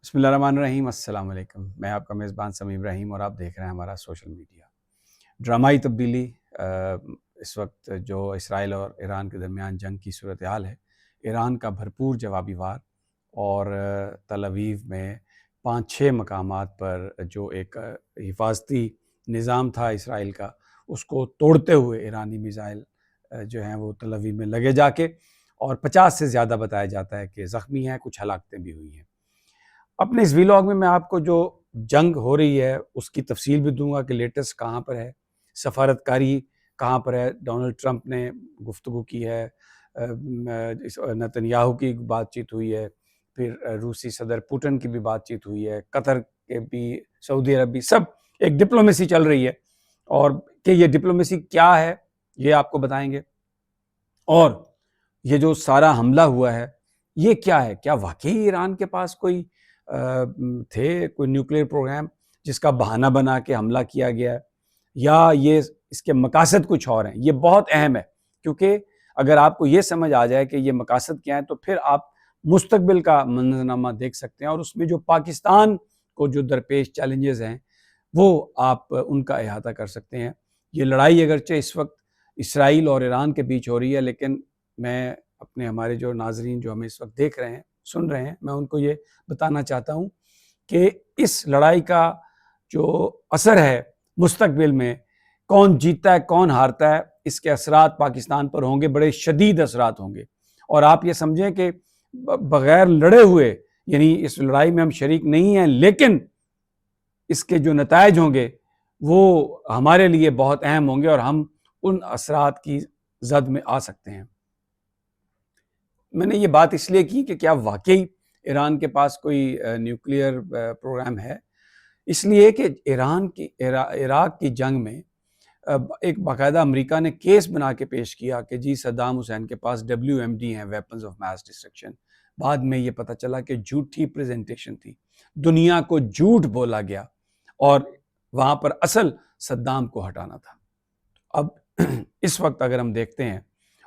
بسم اللہ الرحمن الرحیم۔ السلام علیکم، میں آپ کا میزبان سمیع ابراہیم اور آپ دیکھ رہے ہیں ہمارا سوشل میڈیا۔ ڈرامائی تبدیلی اس وقت جو اسرائیل اور ایران کے درمیان جنگ کی صورتحال ہے، ایران کا بھرپور جوابی وار اور تل ابیب میں 5-6 مقامات پر جو ایک حفاظتی نظام تھا اسرائیل کا، اس کو توڑتے ہوئے ایرانی میزائل جو ہیں وہ تل ابیب میں لگے جا کے، اور 50 سے زیادہ بتایا جاتا ہے کہ زخمی ہیں، کچھ ہلاکتیں بھی ہوئی ہیں۔ اپنے اس ویلاگ میں آپ کو جو جنگ ہو رہی ہے اس کی تفصیل بھی دوں گا کہ لیٹسٹ کہاں پر ہے، سفارتکاری کہاں پر ہے، ڈونلڈ ٹرمپ نے گفتگو کی ہے، نتنیاہو کی بات چیت ہوئی ہے، پھر روسی صدر پوٹن کی بھی بات چیت ہوئی ہے، قطر کے بھی، سعودی عرب بھی، سب ایک ڈپلومیسی چل رہی ہے، اور کہ یہ ڈپلومیسی کیا ہے یہ آپ کو بتائیں گے، اور یہ جو سارا حملہ ہوا ہے یہ کیا ہے، کیا واقعی ایران کے پاس کوئی کوئی نیوکلیئر پروگرام جس کا بہانہ بنا کے حملہ کیا گیا ہے، یا یہ اس کے مقاصد کچھ اور ہیں۔ یہ بہت اہم ہے، کیونکہ اگر آپ کو یہ سمجھ آ جائے کہ یہ مقاصد کیا ہیں تو پھر آپ مستقبل کا منظرنامہ دیکھ سکتے ہیں، اور اس میں جو پاکستان کو جو درپیش چیلنجز ہیں وہ آپ ان کا احاطہ کر سکتے ہیں۔ یہ لڑائی اگرچہ اس وقت اسرائیل اور ایران کے بیچ ہو رہی ہے، لیکن میں اپنے ہمارے جو ناظرین جو ہمیں اس وقت دیکھ رہے ہیں، سن رہے ہیں، میں ان کو یہ بتانا چاہتا ہوں کہ اس لڑائی کا جو اثر ہے مستقبل میں، کون جیتتا ہے کون ہارتا ہے، اس کے اثرات پاکستان پر ہوں گے، بڑے شدید اثرات ہوں گے۔ اور آپ یہ سمجھیں کہ بغیر لڑے ہوئے، یعنی اس لڑائی میں ہم شریک نہیں ہیں، لیکن اس کے جو نتائج ہوں گے وہ ہمارے لیے بہت اہم ہوں گے، اور ہم ان اثرات کی زد میں آ سکتے ہیں۔ میں نے یہ بات اس لیے کی کہ کیا واقعی ایران کے پاس کوئی نیوکلیئر پروگرام ہے، اس لیے کہ عراق کی جنگ میں ایک باقاعدہ امریکہ نے کیس بنا کے پیش کیا کہ جی صدام حسین کے پاس WMD ہیں، ویپنز آف میس ڈسٹرکشن۔ بعد میں یہ پتہ چلا کہ جھوٹی پریزنٹیشن تھی، دنیا کو جھوٹ بولا گیا، اور وہاں پر اصل صدام کو ہٹانا تھا۔ اب اس وقت اگر ہم دیکھتے ہیں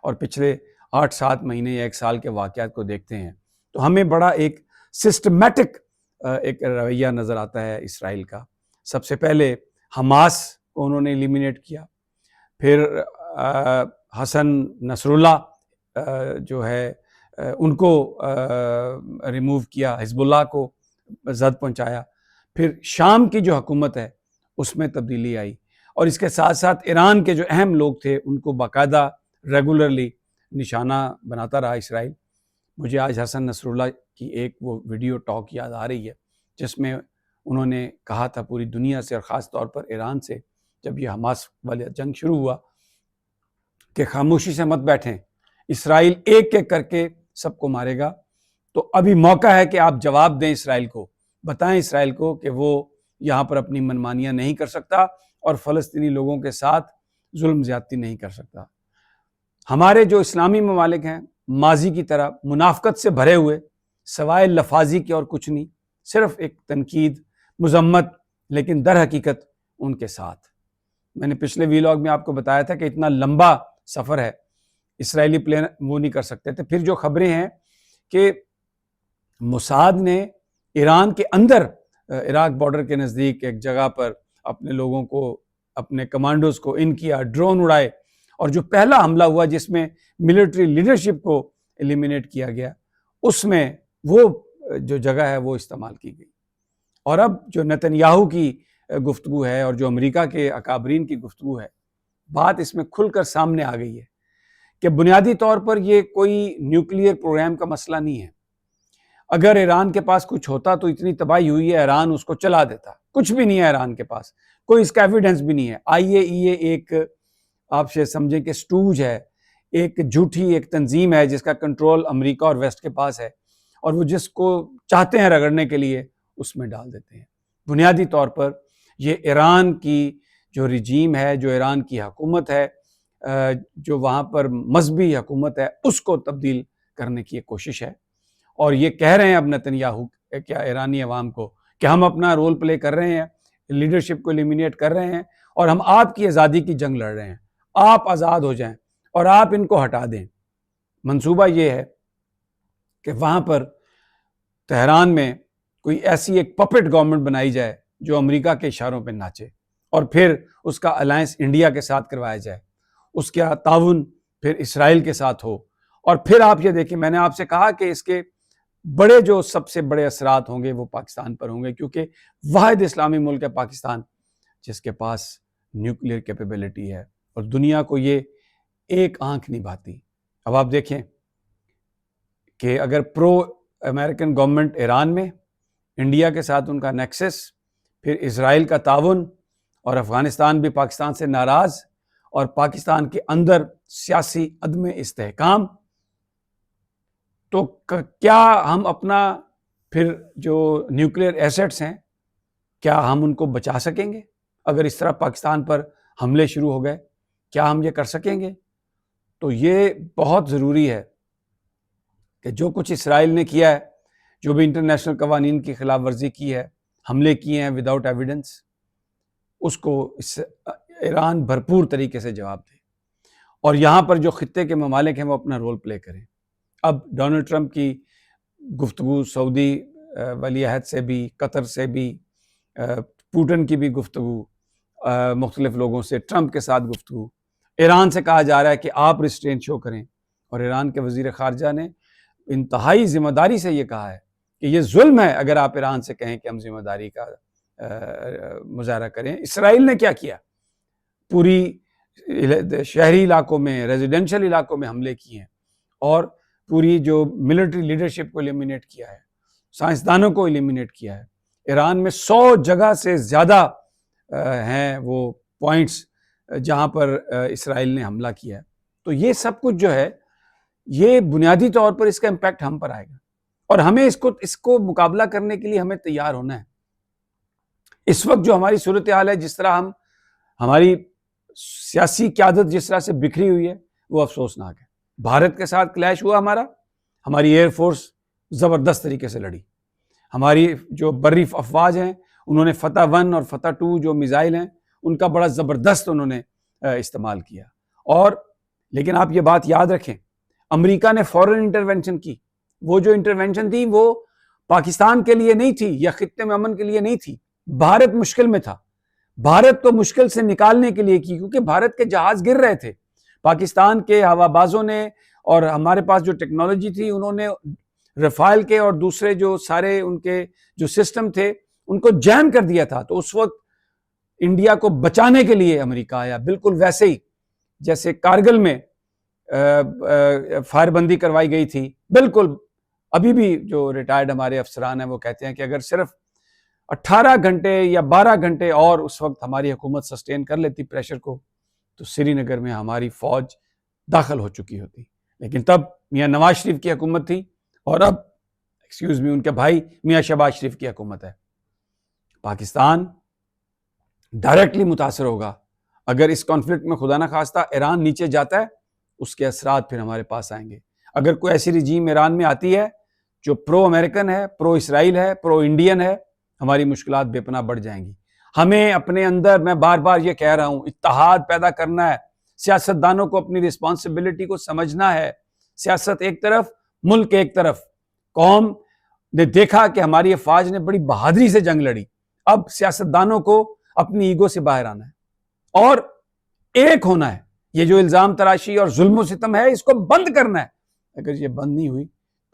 اور پچھلے 8-7 مہینے یا 1 سال کے واقعات کو دیکھتے ہیں تو ہمیں بڑا ایک سسٹمیٹک ایک رویہ نظر آتا ہے اسرائیل کا۔ سب سے پہلے حماس کو انہوں نے ایلیمینیٹ کیا، پھر حسن نصر اللہ جو ہے ان کو ریموو کیا، حزب اللہ کو زد پہنچایا، پھر شام کی جو حکومت ہے اس میں تبدیلی آئی، اور اس کے ساتھ ساتھ ایران کے جو اہم لوگ تھے ان کو باقاعدہ ریگولرلی نشانہ بناتا رہا اسرائیل۔ مجھے آج حسن نصر اللہ کی ایک وہ ویڈیو ٹاک یاد آ رہی ہے جس میں انہوں نے کہا تھا پوری دنیا سے، اور خاص طور پر ایران سے، جب یہ حماس والی جنگ شروع ہوا، کہ خاموشی سے مت بیٹھیں، اسرائیل ایک ایک کر کے سب کو مارے گا، تو ابھی موقع ہے کہ آپ جواب دیں اسرائیل کو، بتائیں اسرائیل کو کہ وہ یہاں پر اپنی منمانیاں نہیں کر سکتا اور فلسطینی لوگوں کے ساتھ ظلم زیادتی نہیں کر سکتا۔ ہمارے جو اسلامی ممالک ہیں ماضی کی طرح منافقت سے بھرے ہوئے، سوائے لفاظی کے اور کچھ نہیں، صرف ایک تنقید، مذمت، لیکن در حقیقت ان کے ساتھ۔ میں نے پچھلے ویلاگ میں آپ کو بتایا تھا کہ اتنا لمبا سفر ہے، اسرائیلی پلین وہ نہیں کر سکتے تھے۔ پھر جو خبریں ہیں کہ موساد نے ایران کے اندر عراق بارڈر کے نزدیک ایک جگہ پر اپنے لوگوں کو، اپنے کمانڈوز کو ان کیا، ڈرون اڑائے، اور جو پہلا حملہ ہوا جس میں ملٹری لیڈرشپ کو ایلیمینیٹ کیا گیا، اس میں وہ جو جگہ ہے وہ استعمال کی گئی۔ اور اب جو نتنیاہو کی گفتگو ہے اور جو امریکہ کے اکابرین کی گفتگو ہے، بات اس میں کھل کر سامنے آ گئی ہے کہ بنیادی طور پر یہ کوئی نیوکلیئر پروگرام کا مسئلہ نہیں ہے۔ اگر ایران کے پاس کچھ ہوتا تو اتنی تباہی ہوئی ہے، ایران اس کو چلا دیتا۔ کچھ بھی نہیں ہے ایران کے پاس، کوئی اس کا ایویڈنس بھی نہیں ہے۔ IAEA ایک آپ سے سمجھیں کہ سٹوج ہے، ایک جھوٹی ایک تنظیم ہے جس کا کنٹرول امریکہ اور ویسٹ کے پاس ہے، اور وہ جس کو چاہتے ہیں رگڑنے کے لیے اس میں ڈال دیتے ہیں۔ بنیادی طور پر یہ ایران کی جو رجیم ہے، جو ایران کی حکومت ہے، جو وہاں پر مذہبی حکومت ہے، اس کو تبدیل کرنے کی ایک کوشش ہے۔ اور یہ کہہ رہے ہیں اب نتنیاہو کیا ایرانی عوام کو کہ ہم اپنا رول پلے کر رہے ہیں، لیڈرشپ کو ایلیمینیٹ کر رہے ہیں، اور ہم آپ کی آزادی کی جنگ لڑ رہے ہیں، آپ آزاد ہو جائیں اور آپ ان کو ہٹا دیں۔ منصوبہ یہ ہے کہ وہاں پر تہران میں کوئی ایسی ایک پپٹ گورنمنٹ بنائی جائے جو امریکہ کے اشاروں پہ ناچے، اور پھر اس کا الائنس انڈیا کے ساتھ کروایا جائے، اس کا تعاون پھر اسرائیل کے ساتھ ہو، اور پھر آپ یہ دیکھیں، میں نے آپ سے کہا کہ اس کے بڑے جو سب سے بڑے اثرات ہوں گے وہ پاکستان پر ہوں گے، کیونکہ واحد اسلامی ملک ہے پاکستان جس کے پاس نیوکلیئر کیپیبلٹی ہے، اور دنیا کو یہ ایک آنکھ نہیں بھاتی۔ اب آپ دیکھیں کہ اگر پرو امریکن گورنمنٹ ایران میں، انڈیا کے ساتھ ان کا نیکسس، پھر اسرائیل کا تعاون، اور افغانستان بھی پاکستان سے ناراض، اور پاکستان کے اندر سیاسی عدم استحکام، تو کیا ہم اپنا پھر جو نیوکلیئر ایسٹس ہیں کیا ہم ان کو بچا سکیں گے؟ اگر اس طرح پاکستان پر حملے شروع ہو گئے، کیا ہم یہ کر سکیں گے؟ تو یہ بہت ضروری ہے کہ جو کچھ اسرائیل نے کیا ہے، جو بھی انٹرنیشنل قوانین کی خلاف ورزی کی ہے، حملے کیے ہیں وداؤٹ ایویڈنس، اس کو ایران بھرپور طریقے سے جواب دے، اور یہاں پر جو خطے کے ممالک ہیں وہ اپنا رول پلے کریں۔ اب ڈونلڈ ٹرمپ کی گفتگو سعودی ولی عہد سے بھی، قطر سے بھی، پوٹن کی بھی گفتگو، مختلف لوگوں سے، ٹرمپ کے ساتھ گفتگو، ایران سے کہا جا رہا ہے کہ آپ ریسٹرین شو کریں، اور ایران کے وزیر خارجہ نے انتہائی ذمہ داری سے یہ کہا ہے کہ یہ ظلم ہے اگر آپ ایران سے کہیں کہ ہم ذمہ داری کا مظاہرہ کریں۔ اسرائیل نے کیا کیا؟ پوری شہری علاقوں میں، ریزیڈینشل علاقوں میں حملے کیے ہیں، اور پوری جو ملٹری لیڈرشپ کو ایلیمینیٹ کیا ہے، سائنسدانوں کو ایلیمینیٹ کیا ہے۔ ایران میں 100 جگہ سے زیادہ ہیں وہ پوائنٹس جہاں پر اسرائیل نے حملہ کیا ہے۔ تو یہ سب کچھ جو ہے، یہ بنیادی طور پر اس کا امپیکٹ ہم پر آئے گا، اور ہمیں اس کو مقابلہ کرنے کے لیے ہمیں تیار ہونا ہے۔ اس وقت جو ہماری صورتحال ہے، جس طرح ہماری سیاسی قیادت جس طرح سے بکھری ہوئی ہے، وہ افسوسناک ہے۔ بھارت کے ساتھ کلیش ہوا ہماری ایئر فورس زبردست طریقے سے لڑی، ہماری جو بری افواج ہیں انہوں نے فتح 1 اور فتح 2 جو میزائل ہیں ان کا بڑا زبردست انہوں نے استعمال کیا، اور لیکن آپ یہ بات یاد رکھیں، امریکہ نے فوراً انٹرونشن کی۔ وہ جو انٹرونشن تھی وہ پاکستان کے لیے نہیں تھی یا خطے میں امن کے لیے نہیں تھی، بھارت مشکل میں تھا، بھارت کو مشکل سے نکالنے کے لیے کی، کیونکہ بھارت کے جہاز گر رہے تھے۔ پاکستان کے ہوا بازوں نے اور ہمارے پاس جو ٹیکنالوجی تھی، انہوں نے رفائل کے اور دوسرے جو سارے ان کے جو سسٹم تھے ان کو جیم کر دیا تھا۔ تو اس وقت انڈیا کو بچانے کے لیے امریکہ آیا، بالکل ویسے ہی جیسے کارگل میں فائر بندی کروائی گئی تھی۔ بالکل ابھی بھی جو ریٹائرڈ ہمارے افسران ہیں وہ کہتے ہیں کہ اگر صرف 18 گھنٹے یا 12 گھنٹے اور اس وقت ہماری حکومت سسٹین کر لیتی پریشر کو، تو سری نگر میں ہماری فوج داخل ہو چکی ہوتی۔ لیکن تب میاں نواز شریف کی حکومت تھی، اور اب ان کے بھائی میاں شہباز شریف کی حکومت ہے۔ پاکستان ڈائریکٹلی متاثر ہوگا اگر اس کانفلکٹ میں خدا نہ خواستہ ایران نیچے جاتا ہے، اس کے اثرات پھر ہمارے پاس آئیں گے۔ اگر کوئی ایسی رجیم ایران میں آتی ہے جو پرو امریکن ہے، پرو اسرائیل ہے، پرو انڈین ہے، ہماری مشکلات بے پناہ بڑھ جائیں گی۔ ہمیں اپنے اندر، میں بار بار یہ کہہ رہا ہوں، اتحاد پیدا کرنا ہے، سیاستدانوں کو اپنی رسپانسبلٹی کو سمجھنا ہے۔ سیاست ایک طرف، ملک ایک طرف۔ قوم نے دیکھا کہ ہماری افواج نے بڑی بہادری سے جنگ لڑی، اب سیاستدانوں کو اپنی ایگو سے باہر آنا ہے اور ایک ہونا ہے۔ یہ جو الزام تراشی اور ظلم و ستم ہے، اس کو بند کرنا ہے۔ اگر یہ بند نہیں ہوئی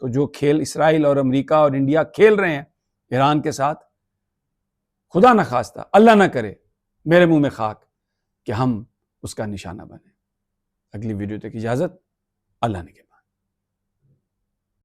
تو جو کھیل اسرائیل اور امریکہ اور انڈیا کھیل رہے ہیں ایران کے ساتھ، خدا نہ خواستہ، اللہ نہ کرے، میرے منہ میں خاک کہ ہم اس کا نشانہ بنیں۔ اگلی ویڈیو تک اجازت، اللہ نے کے